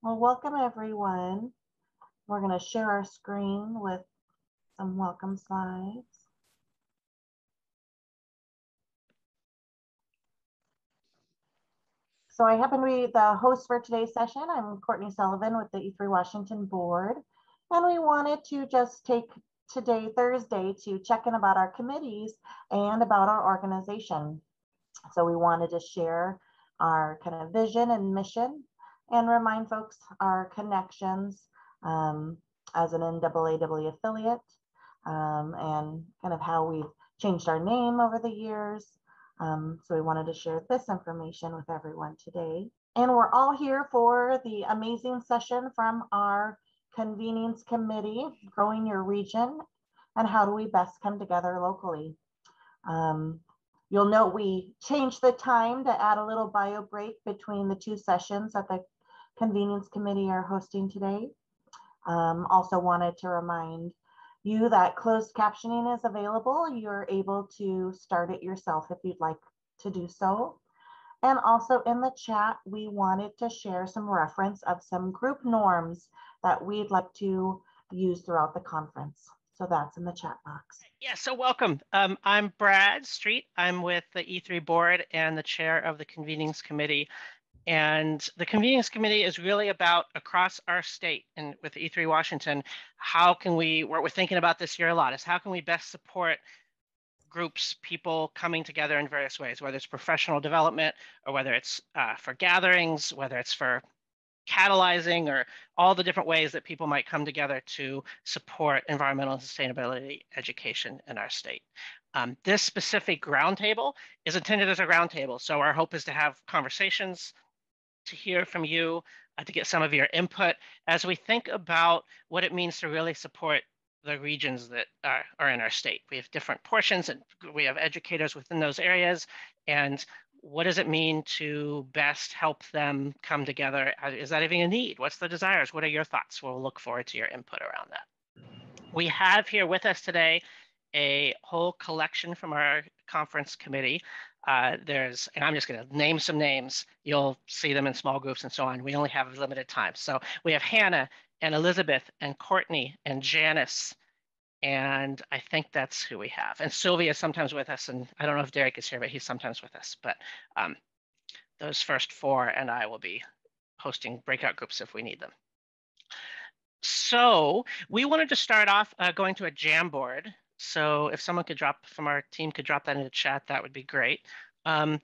Well, welcome everyone. We're going to share our screen with some welcome slides. So I happen to be the host for today's session. I'm Courtney Sullivan with the E3 Washington Board. And we wanted to just take today, Thursday, to check in about our committees and about our organization. So we wanted to share our kind of vision and mission and remind folks our connections as an NAAW affiliate and kind of how we've changed our name over the years. So we wanted to share this information with everyone today. And we're all here for the amazing session from our convenings committee, growing your region, and how do we best come together locally. You'll note we changed the time to add a little bio break between the two sessions that the convenience committee are hosting today. Also wanted to remind you that closed captioning is available. You're able to start it yourself if you'd like to do so. And also in the chat, we wanted to share some reference of some group norms that we'd like to use throughout the conference. So that's in the chat box. Yeah, so welcome. I'm Brad Street. I'm with the E3 board and the chair of the convenings committee. And the convenings committee is really about across our state and with E3 Washington, how can we, what we're thinking about this year a lot is how can we best support groups, people coming together in various ways, whether it's professional development or whether it's for gatherings, whether it's for catalyzing or all the different ways that people might come together to support environmental and sustainability education in our state. This specific roundtable is intended as a roundtable. So our hope is to have conversations, to hear from you, to get some of your input as we think about what it means to really support the regions that are in our state. We have different portions and we have educators within those areas. And what does it mean to best help them come together? Is that even a need? What's the desires? What are your thoughts? We'll look forward to your input around that. We have here with us today a whole collection from our conference committee. And I'm just going to name some names. You'll see them in small groups and so on. We only have limited time. So we have Hannah and Elizabeth and Courtney and Janice. And I think that's who we have. And Sylvia is sometimes with us. And I don't know if Derek is here, but he's sometimes with us. But those first four and I will be hosting breakout groups if we need them. So we wanted to start off going to a Jamboard. So if someone could drop from our team could drop that in the chat, that would be great. And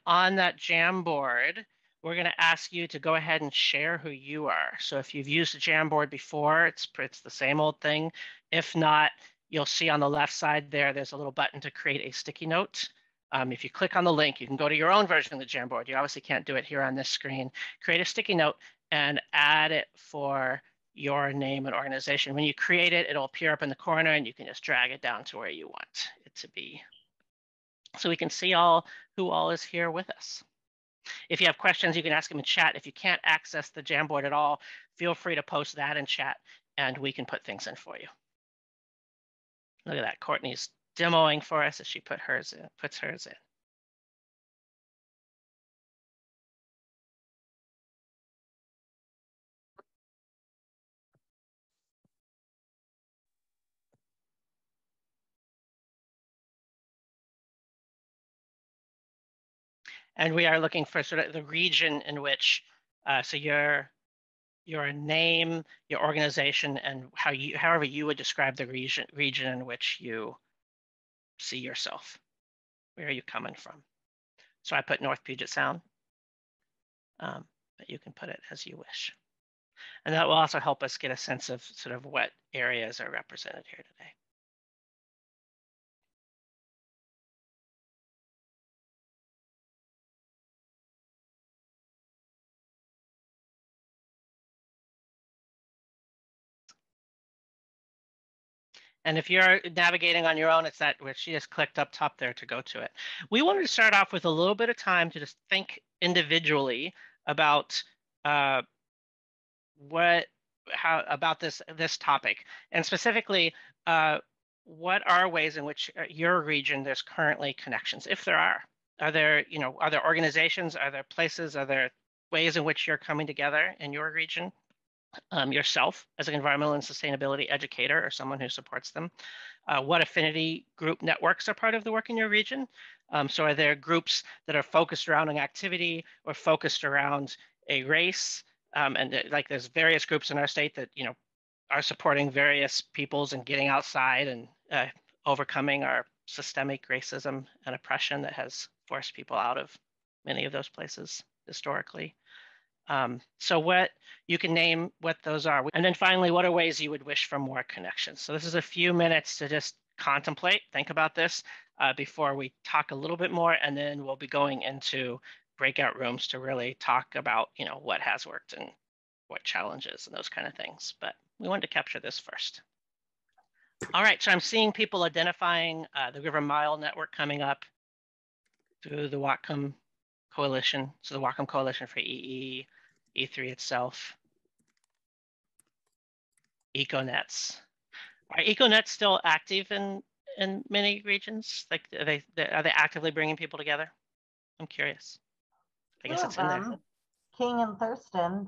on that Jamboard, we're going to ask you to go ahead and share who you are. So if you've used a Jamboard before, it's the same old thing. If not, you'll see on the left side there, there's a little button to create a sticky note. If you click on the link, you can go to your own version of the Jamboard. You obviously can't do it here on this screen. Create a sticky note and add it for your name and organization. When you create it, it'll appear up in the corner and you can just drag it down to where you want it to be. So we can see who all is here with us. If you have questions, you can ask them in chat. If you can't access the Jamboard at all, feel free to post that in chat and we can put things in for you. Look at that, Courtney's demoing for us as she puts hers in. And we are looking for sort of the region in which, so your name, your organization, and however you would describe the region in which you see yourself. Where are you coming from? So I put North Puget Sound, but you can put it as you wish. And that will also help us get a sense of sort of what areas are represented here today. And if you're navigating on your own, it's that where she just clicked up top there to go to it. We wanted to start off with a little bit of time to just think individually about about this topic, and specifically, what are ways in which your region there's currently connections, if there are. Are there organizations? Are there places? Are there ways in which you're coming together in your region, yourself as an environmental and sustainability educator or someone who supports them. What affinity group networks are part of the work in your region? So are there groups that are focused around an activity or focused around a race? And like there's various groups in our state that, you know, are supporting various peoples and getting outside and overcoming our systemic racism and oppression that has forced people out of many of those places historically. So what you can name what those are. And then finally, what are ways you would wish for more connections? So this is a few minutes to just contemplate, think about this before we talk a little bit more, and then we'll be going into breakout rooms to really talk about, you know, what has worked and what challenges and those kind of things. But we wanted to capture this first. All right, so I'm seeing people identifying the River Mile Network coming up through the Whatcom Coalition. So the Whatcom Coalition for EE, E3 itself, EcoNets. Are EcoNets still active in many regions? Like, are they actively bringing people together? I'm curious. I guess it's in there. King and Thurston.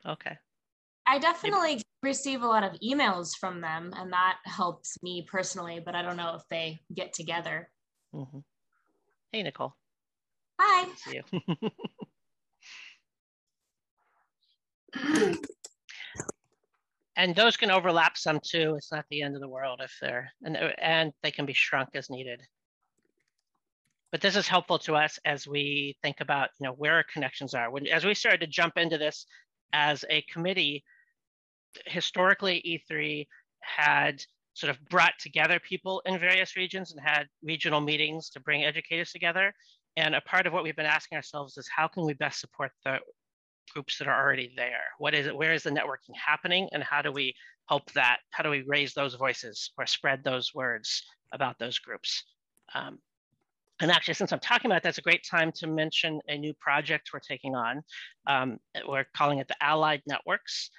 Okay. I definitely receive a lot of emails from them, and that helps me personally, but I don't know if they get together. Mm-hmm. Hey, Nicole. Hi. Good to see you. And those can overlap some too. It's not the end of the world if they're, and they can be shrunk as needed. But this is helpful to us as we think about, you know, where our connections are. As we started to jump into this as a committee, historically E3 had sort of brought together people in various regions and had regional meetings to bring educators together. And a part of what we've been asking ourselves is how can we best support the groups that are already there? What is it? Where is the networking happening? And how do we help that? How do we raise those voices or spread those words about those groups? And actually, since I'm talking about it, that's a great time to mention a new project we're taking on. We're calling it the Allied Networks,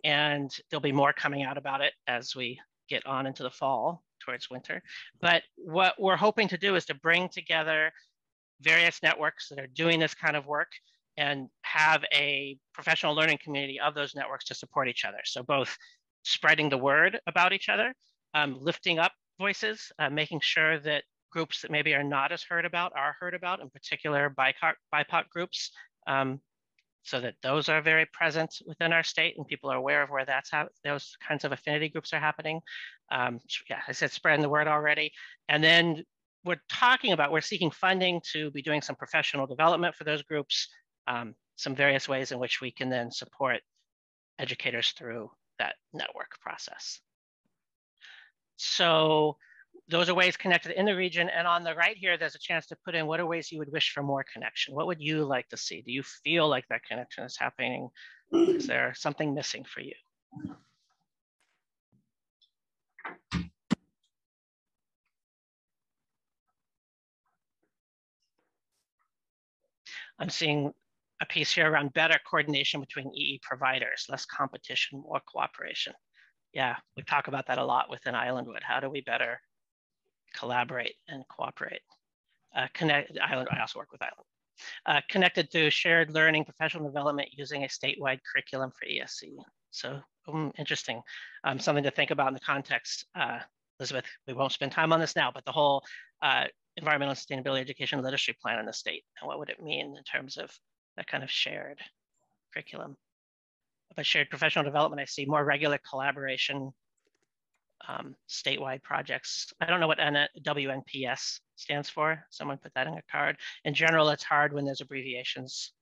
and there'll be more coming out about it as we get on into the fall towards winter. But what we're hoping to do is to bring together various networks that are doing this kind of work and have a professional learning community of those networks to support each other. So both spreading the word about each other, lifting up voices, making sure that groups that maybe are not as heard about are heard about, in particular BIPOC groups, so that those are very present within our state and people are aware of where those kinds of affinity groups are happening. Yeah, I said spreading the word already. And then we're seeking funding to be doing some professional development for those groups, some various ways in which we can then support educators through that network process. So those are ways connected in the region. And on the right here, there's a chance to put in what are ways you would wish for more connection? What would you like to see? Do you feel like that connection is happening? Is there something missing for you? I'm seeing a piece here around better coordination between EE providers, less competition, more cooperation. Yeah, we talk about that a lot within Islandwood. How do we better collaborate and cooperate? I also work with Island. Connected through shared learning, professional development using a statewide curriculum for ESC. So interesting, something to think about in the context. Elizabeth, we won't spend time on this now, but the whole environmental and sustainability education literacy plan in the state, and what would it mean in terms of that kind of shared curriculum? But shared professional development, I see more regular collaboration, statewide projects. I don't know what WNPS stands for. Someone put that in a card. In general, it's hard when there's abbreviations.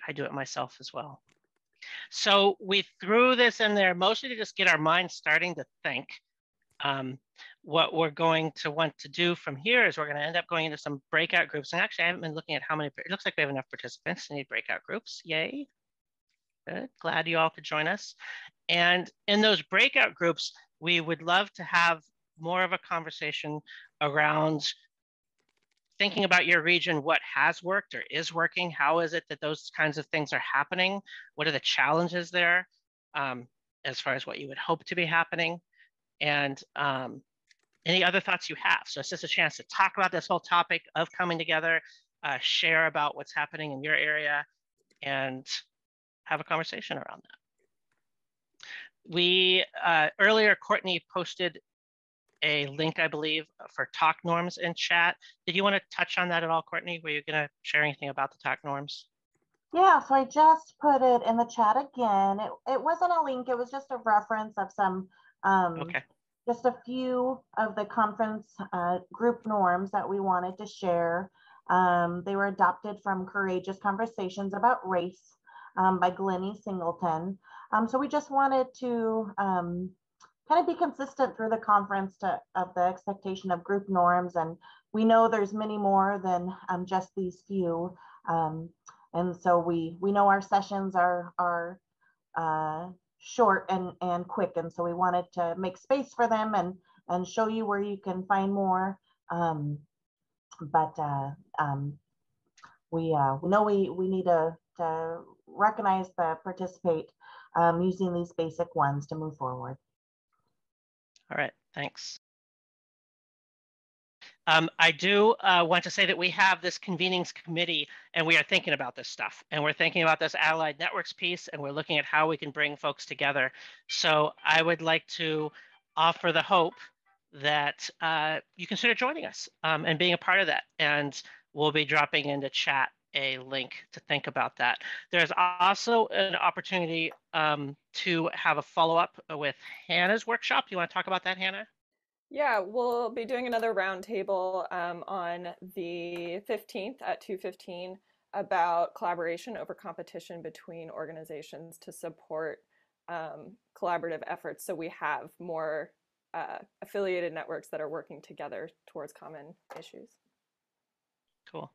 I do it myself as well. So we threw this in there mostly to just get our minds starting to think. What we're going to want to do from here is we're going to end up going into some breakout groups. And actually, I haven't been looking at how many. It looks like we have enough participants to need breakout groups. Yay. Good. Glad you all could join us. And in those breakout groups, we would love to have more of a conversation around thinking about your region, what has worked or is working. How is it that those kinds of things are happening? What are the challenges there as far as what you would hope to be happening? And any other thoughts you have. So it's just a chance to talk about this whole topic of coming together, share about what's happening in your area, and have a conversation around that. We earlier, Courtney posted a link, I believe, for talk norms in chat. Did you want to touch on that at all, Courtney? Were you going to share anything about the talk norms? Yeah, so I just put it in the chat again. It wasn't a link, it was just a reference of some, Okay. just a few of the conference group norms that we wanted to share. They were adopted from Courageous Conversations About Race by Glennie Singleton. So we just wanted to kind of be consistent through the conference of the expectation of group norms. And we know there's many more than just these few. And so we know our sessions are short and quick. And so we wanted to make space for them and show you where you can find more. We know we need to recognize the participate using these basic ones to move forward. All right, thanks. I do want to say that we have this convenings committee and we are thinking about this stuff and we're thinking about this allied networks piece and we're looking at how we can bring folks together. So I would like to offer the hope that you consider joining us and being a part of that. And we'll be dropping into chat a link to think about that. There's also an opportunity to have a follow-up with Hannah's workshop. Do you want to talk about that, Hannah? Yeah, we'll be doing another roundtable on the 15th at 2:15 about collaboration over competition between organizations to support collaborative efforts. So we have more affiliated networks that are working together towards common issues. Cool.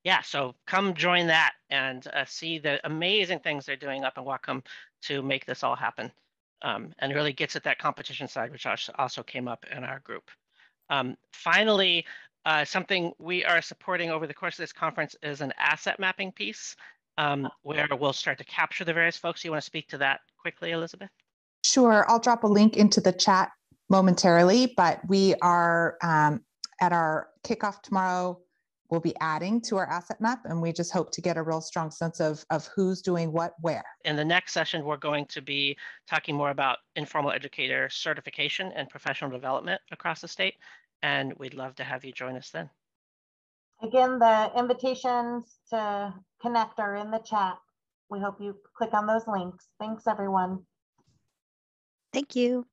Yeah, so come join that and see the amazing things they're doing up in Whatcom to make this all happen. And really gets at that competition side, which also came up in our group. Finally, something we are supporting over the course of this conference is an asset mapping piece where we'll start to capture the various folks. You want to speak to that quickly, Elizabeth? Sure, I'll drop a link into the chat momentarily, but we are at our kickoff tomorrow. We'll be adding to our asset map, and we just hope to get a real strong sense of who's doing what where. In the next session, we're going to be talking more about informal educator certification and professional development across the state, and we'd love to have you join us then. Again, the invitations to connect are in the chat. We hope you click on those links. Thanks, everyone. Thank you.